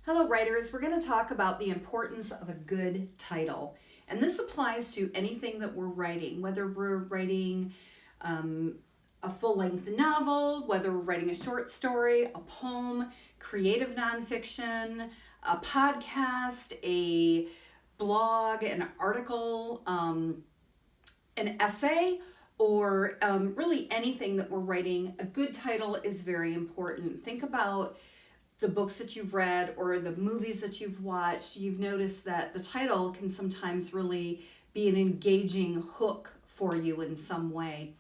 Hello writers, we're going to talk about the importance of a good title. And this applies to anything that we're writing, whether we're writing a full-length novel, whether we're writing a short story, a poem, creative nonfiction, a podcast, a blog, an article, an essay, or really anything that we're writing. A good title is very important. Think about the books that you've read or the movies that you've watched. You've noticed that the title can sometimes really be an engaging hook for you in some way.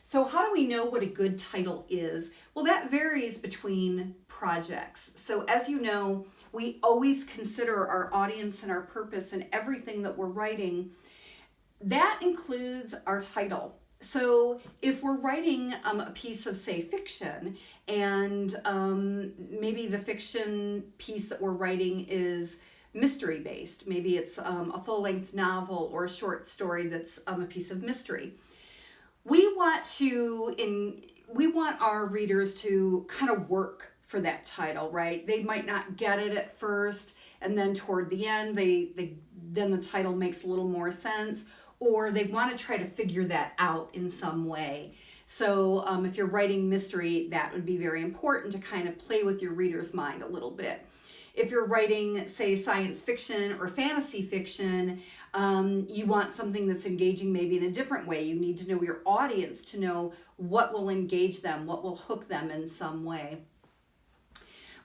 So how do we know what a good title is? Well, that varies between projects. So as you know, we always consider our audience and our purpose in everything that we're writing. That includes our title. So if we're writing a piece of, say, fiction, and maybe the fiction piece that we're writing is mystery based, maybe it's a full-length novel or a short story that's a piece of mystery, we want our readers to kind of work for that title, right? They might not get it at first, and then toward the end, then the title makes a little more sense, or they want to try to figure that out in some way. So if you're writing mystery, that would be very important to kind of play with your reader's mind a little bit. If you're writing, say, science fiction or fantasy fiction, you want something that's engaging maybe in a different way. You need to know your audience to know what will engage them, what will hook them in some way.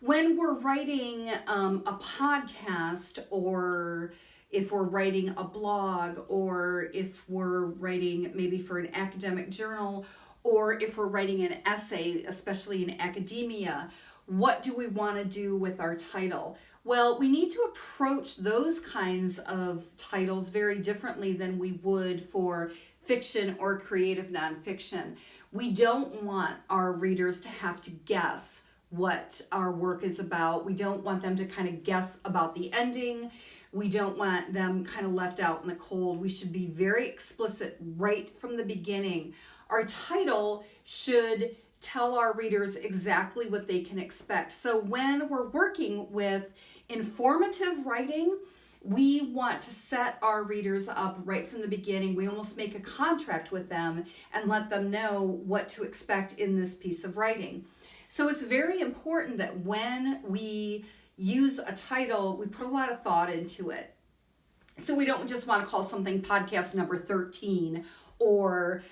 When we're writing a podcast, or if we're writing a blog, or if we're writing maybe for an academic journal, or if we're writing an essay, especially in academia, what do we want to do with our title? Well, we need to approach those kinds of titles very differently than we would for fiction or creative nonfiction. We don't want our readers to have to guess what our work is about. We don't want them to kind of guess about the ending. We don't want them kind of left out in the cold. We should be very explicit right from the beginning. Our title should tell our readers exactly what they can expect. So when we're working with informative writing, we want to set our readers up right from the beginning. We almost make a contract with them and let them know what to expect in this piece of writing. So it's very important that when we use a title, we put a lot of thought into it. So we don't just want to call something podcast number 13 or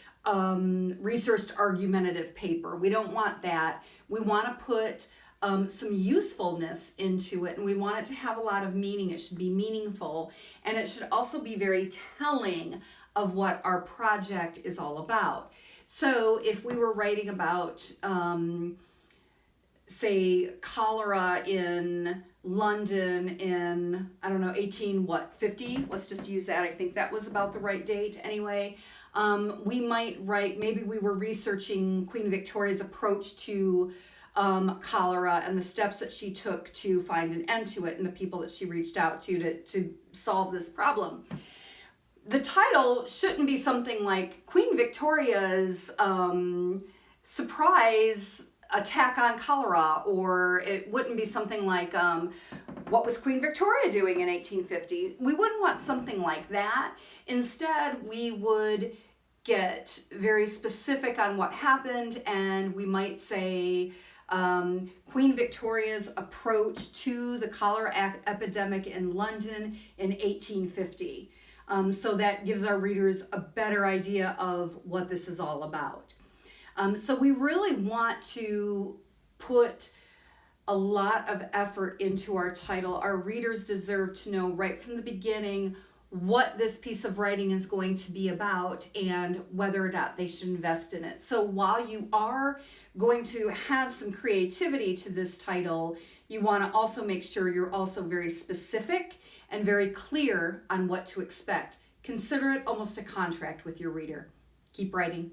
researched argumentative paper. We don't want that. We want to put some usefulness into it, and we want it to have a lot of meaning. It should be meaningful, and it should also be very telling of what our project is all about. So if we were writing about say cholera in London in, 1850, let's just use that. I think that was about the right date anyway. We might write, maybe we were researching Queen Victoria's approach to cholera and the steps that she took to find an end to it and the people that she reached out to solve this problem. The title shouldn't be something like Queen Victoria's surprise attack on cholera, or it wouldn't be something like what was Queen Victoria doing in 1850. We wouldn't want something like that. Instead, we would get very specific on what happened, and we might say Queen Victoria's approach to the cholera epidemic in London in 1850. So that gives our readers a better idea of what this is all about. So we really want to put a lot of effort into our title. Our readers deserve to know right from the beginning what this piece of writing is going to be about and whether or not they should invest in it. So while you are going to have some creativity to this title, you want to also make sure you're also very specific and very clear on what to expect. Consider it almost a contract with your reader. Keep writing.